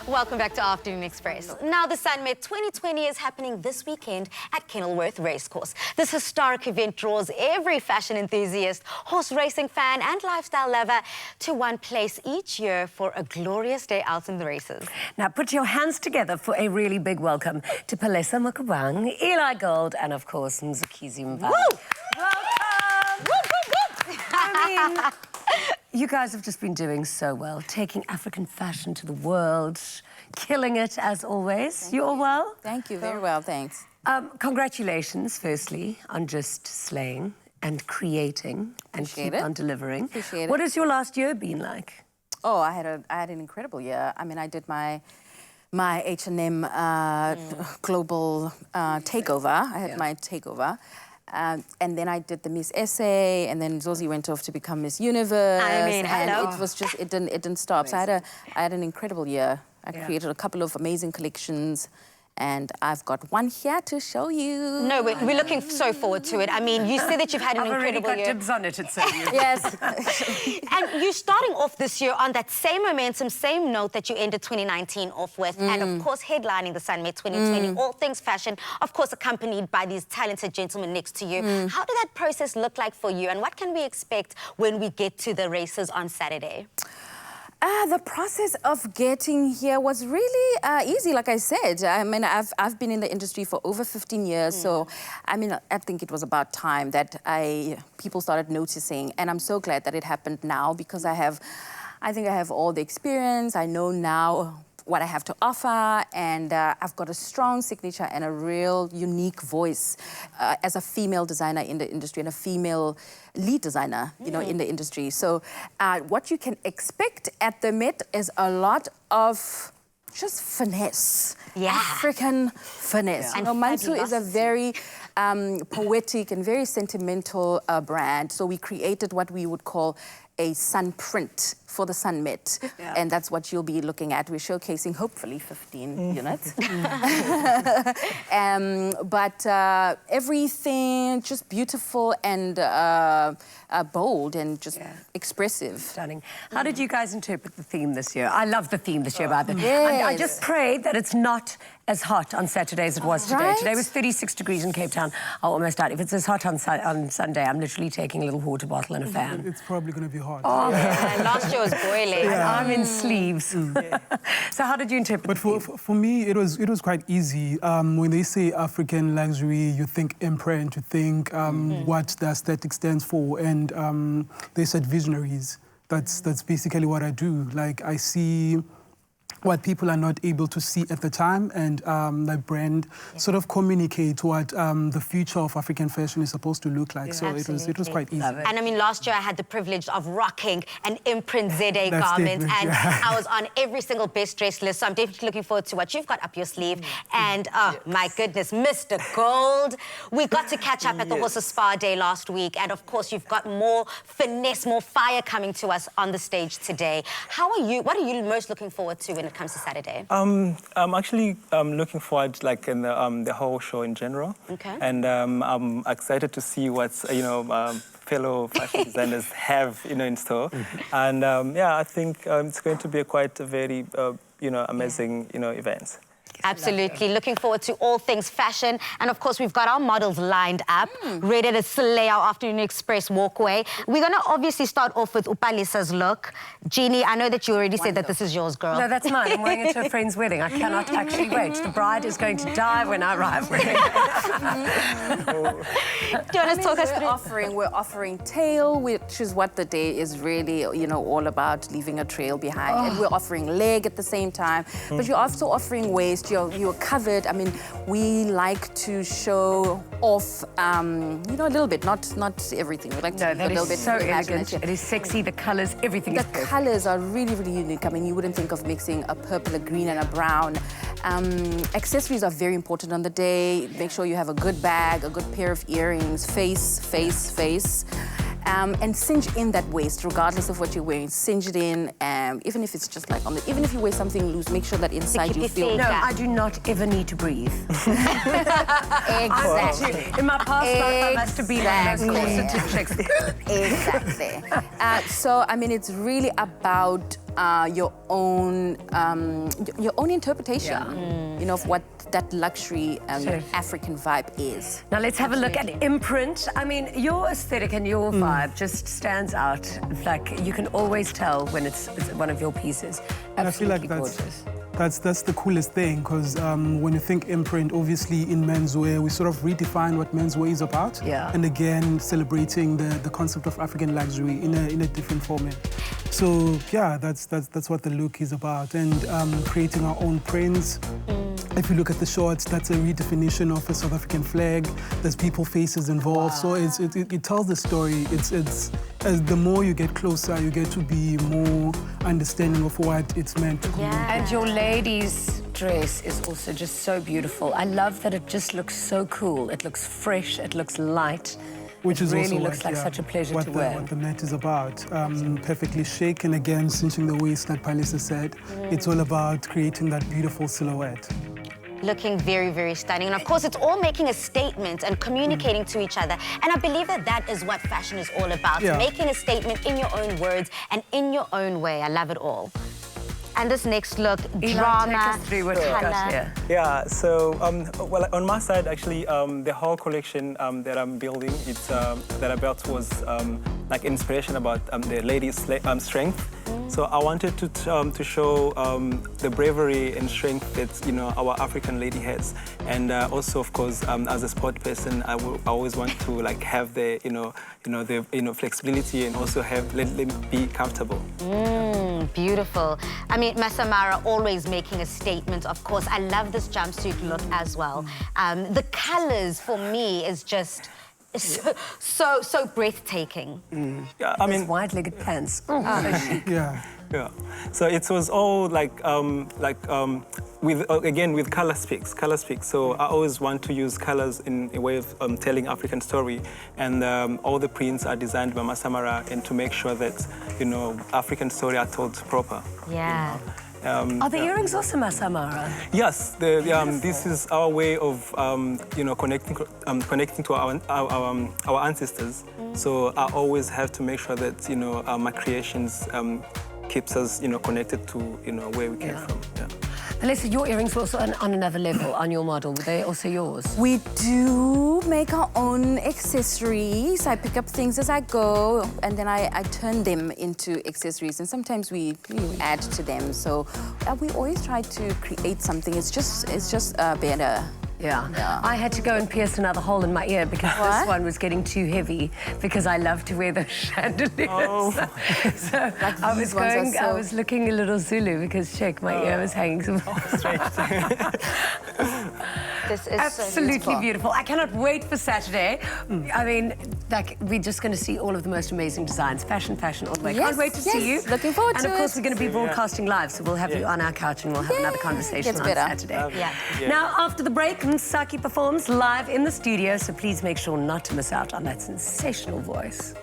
Welcome back to Afternoon Express. Now, the Sunmet 2020 is happening this weekend at Kenilworth Racecourse. This historic event draws every fashion enthusiast, horse racing fan and lifestyle lover to one place each year for a glorious day out in the races. Now, put your hands together for a really big welcome to Palesa Mokubung, Eli Gold, and of course, Mzukisi Mzimbane. Woo! Welcome! Woo, woo, woo! I mean, you guys have just been doing so well, taking African fashion to the world, killing it as always. You all well? Thank you, very well, thanks. Congratulations, firstly, on just slaying and creating and keep on delivering. Appreciate it. What has your last year been like? Oh, I had an incredible year. I mean, I did my H&M global takeover. I had my takeover. And then I did the Miss SA, and then Zosie went off to become Miss Universe. I mean, and hello. it was just, it didn't stop. So I had an incredible year. I created a couple of amazing collections, and I've got one here to show you. No, we're looking so forward to it. I mean, you said that you've had an incredible I've already got year. dibs on it, it's you. Yes. And you're starting off this year on that same momentum, same note that you ended 2019 off with, and of course headlining the Sunmet 2020, all things fashion, of course accompanied by these talented gentlemen next to you. How did that process look like for you, and what can we expect when we get to the races on Saturday? The process of getting here was really easy, like I said. I mean, I've been in the industry for over 15 years, so I mean, I think it was about time that people started noticing, and I'm so glad that it happened now because I think I have all the experience. I know now what I have to offer, and I've got a strong signature and a real unique voice as a female designer in the industry and a female lead designer, you know, in the industry. So what you can expect at the Met is a lot of just finesse, African finesse. Yeah. You know, Mansu is a very poetic and very sentimental brand. So we created what we would call a sun print for the Sunmet, and that's what you'll be looking at. We're showcasing hopefully 15 units. But everything just beautiful and bold and just expressive. Stunning. How did you guys interpret the theme this year? I love the theme this year, by the way. Yes. I just pray that it's not as hot on Saturday as it was today. Right? Today was 36 degrees in Cape Town. I almost died. If it's as hot on Sunday, I'm literally taking a little water bottle and a fan. It's probably going to be hot. Oh, Yeah, last year was boiling. I'm in sleeves. So how did you interpret But for me, it was quite easy. When they say African luxury, you think imprint, you think what the aesthetic stands for, and they said visionaries. That's basically what I do. Like, I see what people are not able to see at the time, and the brand sort of communicate what the future of African fashion is supposed to look like. So it was quite easy. And I mean, last year I had the privilege of rocking an Imprint ZA That's garment, different, and yeah. I was on every single best dressed list, so I'm definitely looking forward to what you've got up your sleeve. And oh my goodness, Mr. Gold. We got to catch up at the Horses Spa Day last week, and of course you've got more finesse, more fire coming to us on the stage today. What are you most looking forward to when it comes to Saturday? I'm actually looking forward, like, in the whole show in general. Okay. And I'm excited to see what's, fellow fashion designers have, in store. And yeah, I think it's going to be quite a very, amazing, event. Absolutely. Looking forward to all things fashion. And of course, we've got our models lined up, ready to slay our Afternoon Express walkway. We're going to obviously start off with Palesa's look. Jeannie, I know that you already said that this is yours, girl. No, that's mine. I'm wearing it to a friend's wedding. I cannot actually wait. The bride is going to die when I arrive. Do you want to talk us through? We're offering tail, which is what the day is really, all about, leaving a trail behind. And we're offering leg at the same time. But you're also offering waist. You're covered. I mean, we like to show off, a little bit, not everything. We like to No, that a little is bit so elegant. imagination. It is sexy. The colours, everything is The perfect. colours are really, really unique. I mean, you wouldn't think of mixing a purple, a green, and a brown. Accessories are very important on the day. Make sure you have a good bag, a good pair of earrings, face. And cinch in that waist, regardless of what you're wearing. Cinch it in, even if it's just like even if you wear something loose, make sure that inside you feel. No, I do not ever need to breathe. Exactly. In my past life, I must have been on those corseted chicks. Exactly. So, I mean, it's really about your own interpretation, you know, of what that luxury African vibe is. Now let's have a look at Imprint. I mean, your aesthetic and your vibe just stands out. Like, you can always tell when it's one of your pieces. And I feel like gorgeous. that's the coolest thing, because when you think Imprint, obviously in menswear, we sort of redefine what menswear is about. Yeah. And again, celebrating the concept of African luxury in a different format. So yeah, that's what the look is about, and creating our own prints. If you look at the shorts, that's a redefinition of a South African flag. There's people faces involved, so it tells the story. As the more you get closer, you get to be more understanding of what it's meant to communicate. And your lady's dress is also just so beautiful. I love that it just looks so cool. It looks fresh, it looks light. Which is really also looks like such a pleasure to wear. What the net is about. Perfectly shaken, again, cinching the waist, like Palesa said. It's all about creating that beautiful silhouette. Looking very, very stunning. And of course, it's all making a statement and communicating to each other. And I believe that is what fashion is all about. Yeah. Making a statement in your own words and in your own way. I love it all. And this next look, Eli, drama, take us through what you've got colour. here. Yeah, so, well, on my side, actually, the whole collection that I'm building, that I built was like inspiration about the ladies' strength. So I wanted to show the bravery and strength that, you know, our African lady has. And also, of course, as a sport person, I always want to like have the, flexibility, and also let them be comfortable. Beautiful. I mean, Masa Mara always making a statement, of course. I love this jumpsuit look as well. The colors, for me, is just so breathtaking. Yeah, I mean, Those wide-legged pants. Yeah. So it was all with color speaks. So I always want to use colors in a way of telling African story, and all the prints are designed by Masa Mara, and to make sure that, you know, African story are told proper. Yeah. Are the earrings also Masa Mara? Yes, this is our way of connecting to our ancestors. So I always have to make sure that, you know, my creations keeps us, you know, connected to, you know, where we came from. Yeah. Palesa, your earrings were also on another level on your model. Were they also yours? We do make our own accessories. I pick up things as I go, and then I turn them into accessories, and sometimes we add to them. So we always try to create something. It's just better. Yeah. I had to go and pierce another hole in my ear because this one was getting too heavy, because I love to wear those chandeliers. Oh. So I was looking a little Zulu because, check, my ear was hanging so This is absolutely beautiful. I cannot wait for Saturday. I mean, like, we're just going to see all of the most amazing designs. Fashion all the way. Yes, Can't wait to see you. Looking forward to it. And of course, we're going to be broadcasting live, so we'll have you on our couch and we'll have another conversation on Saturday. Yeah. Now, after the break, Msaki performs live in the studio, so please make sure not to miss out on that sensational voice.